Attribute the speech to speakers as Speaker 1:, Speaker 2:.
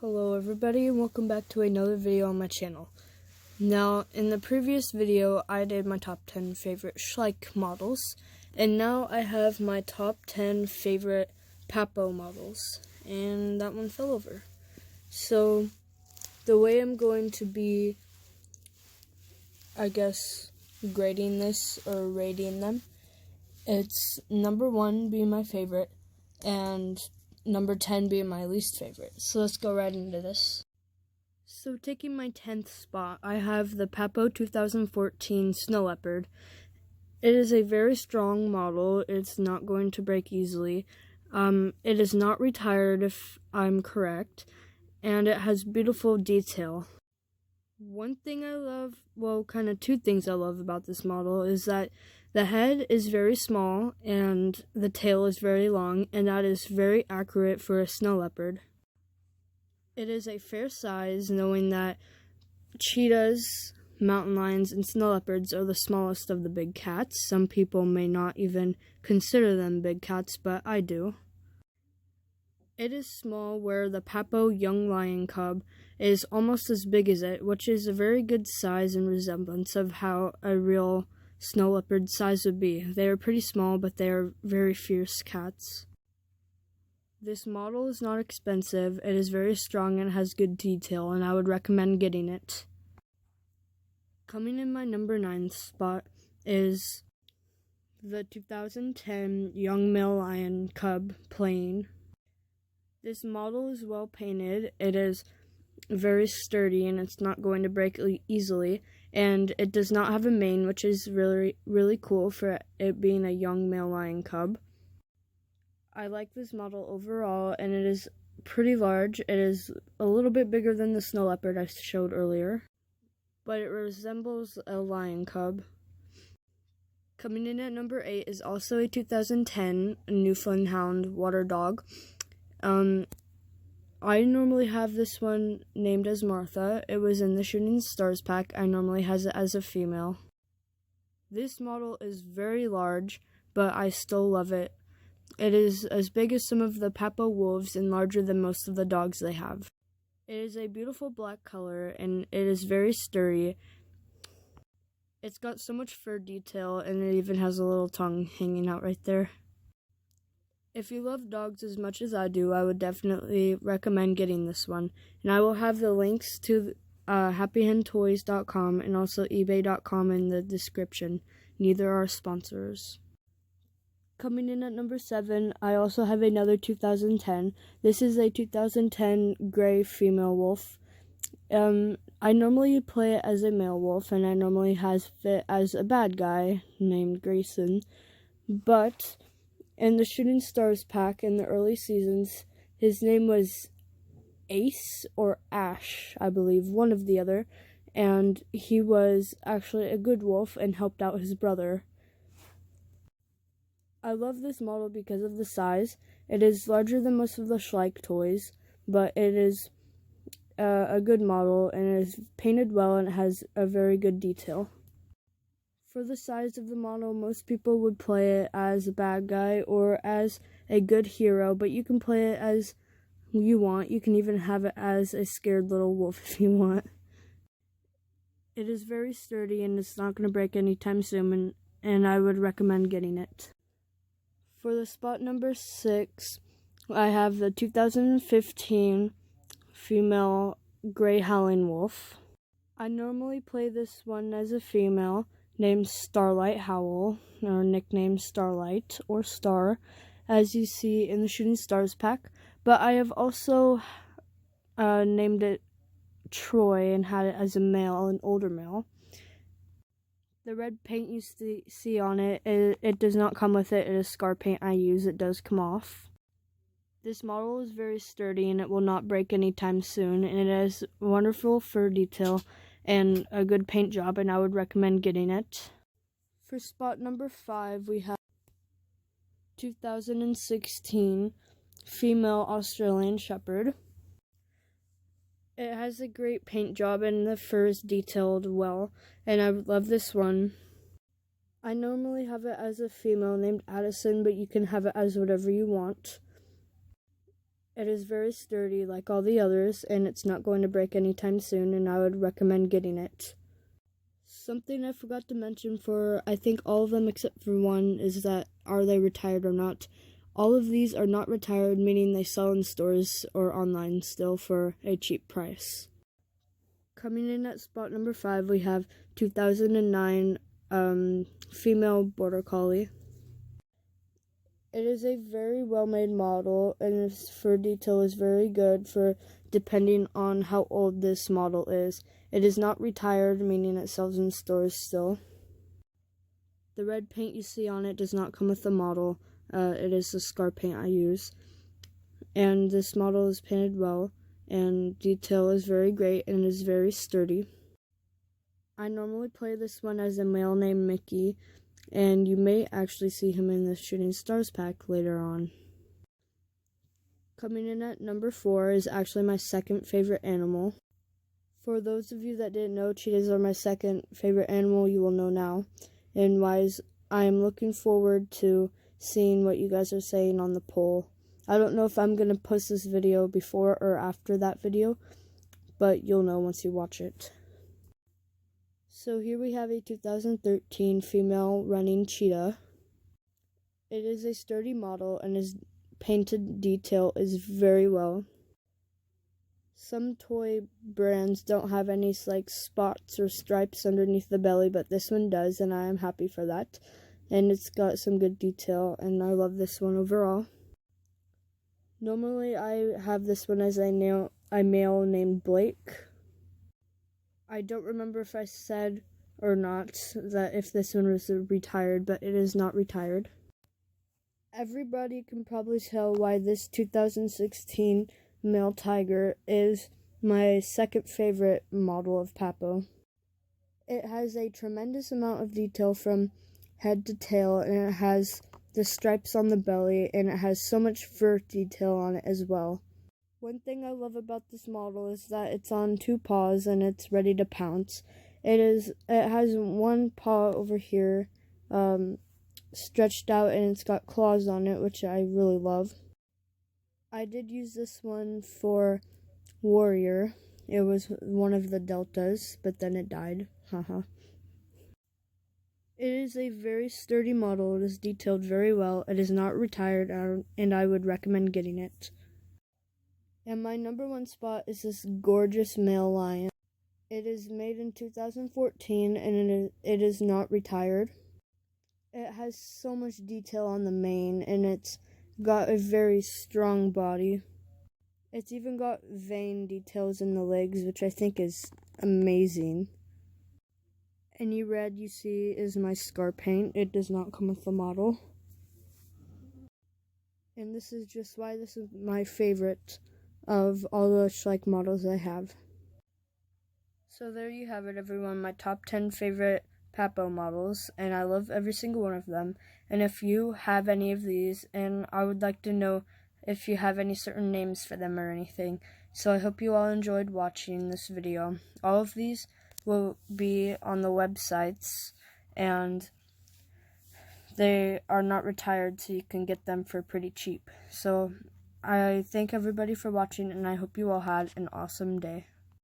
Speaker 1: Hello everybody and welcome back to another video on my channel. Now, in the previous video I did my top 10 favorite Schleich models, and now I have my top 10 favorite Papo models, and that one fell over. So, the way I'm going to be, grading this or rating them, it's number 1 being my favorite, and number 10 being my least favorite. So let's go right into this. So taking my 10th spot, I have the Papo 2014 Snow Leopard. It is a very strong model. It's not going to break easily. It is not retired if I'm correct, and it has beautiful detail. One thing I love, two things I love about this model is that the head is very small and the tail is very long, and that is very accurate for a snow leopard. It is a fair size, knowing that cheetahs, mountain lions, and snow leopards are the smallest of the big cats. Some people may not even consider them big cats, but I do. It is small, where the Papo young lion cub is almost as big as it, which is a very good size and resemblance of how a real snow leopard size would be. They are pretty small, but they are very fierce cats. This model is not expensive, it is very strong and has good detail, and I would recommend getting it. Coming in my number 9 spot is the 2010 young male lion cub plain. This model is well painted, it is very sturdy, and it's not going to break easily, and it does not have a mane, which is really cool for it being a young male lion cub. I like this model overall, and it is pretty large. It is a little bit bigger than the snow leopard I showed earlier, but it resembles a lion cub. Coming in at number 8 is also a 2010 Newfoundland water dog. I normally have this one named as Martha. It was in the Shooting Stars pack. I normally has it as a female. This model is very large, but I still love it. It is as big as some of the Papo wolves and larger than most of the dogs they have. It is a beautiful black color, and it is very sturdy. It's got so much fur detail, and it even has a little tongue hanging out right there. If you love dogs as much as I do, I would definitely recommend getting this one. And I will have the links to happyhentoys.com and also ebay.com in the description. Neither are sponsors. Coming in at number 7, I also have another 2010. This is a 2010 gray female wolf. I normally play it as a male wolf, and I normally has it as a bad guy named Grayson. But in the Shooting Stars pack in the early seasons, his name was Ace or Ash, I believe, one of the other, and he was actually a good wolf and helped out his brother. I love this model because of the size. It is larger than most of the Schleich toys, but it is a good model, and it is painted well, and it has a very good detail. For the size of the model, most people would play it as a bad guy or as a good hero, but you can play it as you want. You can even have it as a scared little wolf if you want. It is very sturdy, and it's not going to break anytime soon, and I would recommend getting it. For the spot number 6, I have the 2015 female gray howling wolf. I normally play this one as a female, named Starlight Howl, or nicknamed Starlight, or Star, as you see in the Shooting Stars pack, but I have also named it Troy and had it as a male, an older male. The red paint you see on it, it does not come with it. It is scar paint I use. It does come off. This model is very sturdy, and it will not break anytime soon, and it has wonderful fur detail and a good paint job, and I would recommend getting it. For spot number 5, we have 2016 female Australian Shepherd. It has a great paint job, and the fur is detailed well, and I love this one. I normally have it as a female named Addison, but you can have it as whatever you want. It is very sturdy like all the others, and it's not going to break anytime soon, and I would recommend getting it. Something I forgot to mention for, I think, all of them except for one is that, are they retired or not? All of these are not retired, meaning they sell in stores or online still for a cheap price. Coming in at spot number 5, we have 2009 female Border Collie. It is a very well-made model, and its fur detail is very good for depending on how old this model is. It is not retired, meaning it sells in stores still. The red paint you see on it does not come with the model. It is the scar paint I use. And this model is painted well, and detail is very great and is very sturdy. I normally play this one as a male named Mickey, and you may actually see him in the Shooting Stars pack later on. Coming in at number 4 is actually my second favorite animal. For those of you that didn't know, cheetahs are my second favorite animal, you will know now. And I am looking forward to seeing what you guys are saying on the poll. I don't know if I'm going to post this video before or after that video, but you'll know once you watch it. So here we have a 2013 female running cheetah. It is a sturdy model, and his painted detail is very well. Some toy brands don't have any spots or stripes underneath the belly, but this one does, and I am happy for that. And it's got some good detail, and I love this one overall. Normally I have this one as a male named Blake. I don't remember if I said or not that if this one was retired, but it is not retired. Everybody can probably tell why this 2016 male tiger is my second favorite model of Papo. It has a tremendous amount of detail from head to tail, and it has the stripes on the belly, and it has so much fur detail on it as well. One thing I love about this model is that it's on 2 paws and it's ready to pounce. It has one paw over here stretched out, and it's got claws on it, which I really love. I did use this one for Warrior. It was one of the deltas, but then it died. Haha. It is a very sturdy model. It is detailed very well. It is not retired, and I would recommend getting it. And my number 1 spot is this gorgeous male lion. It is made in 2014, and it is not retired. It has so much detail on the mane, and it's got a very strong body. It's even got vein details in the legs, which I think is amazing. Any red you see is my scar paint. It does not come with the model. And this is just why this is my favorite of all the models I have. So there you have it, everyone, my top 10 favorite Papo models, and I love every single one of them. And if you have any of these, and I would like to know if you have any certain names for them or anything. So I hope you all enjoyed watching this video. All of these will be on the websites, and they are not retired, so you can get them for pretty cheap. So I thank everybody for watching, and I hope you all had an awesome day.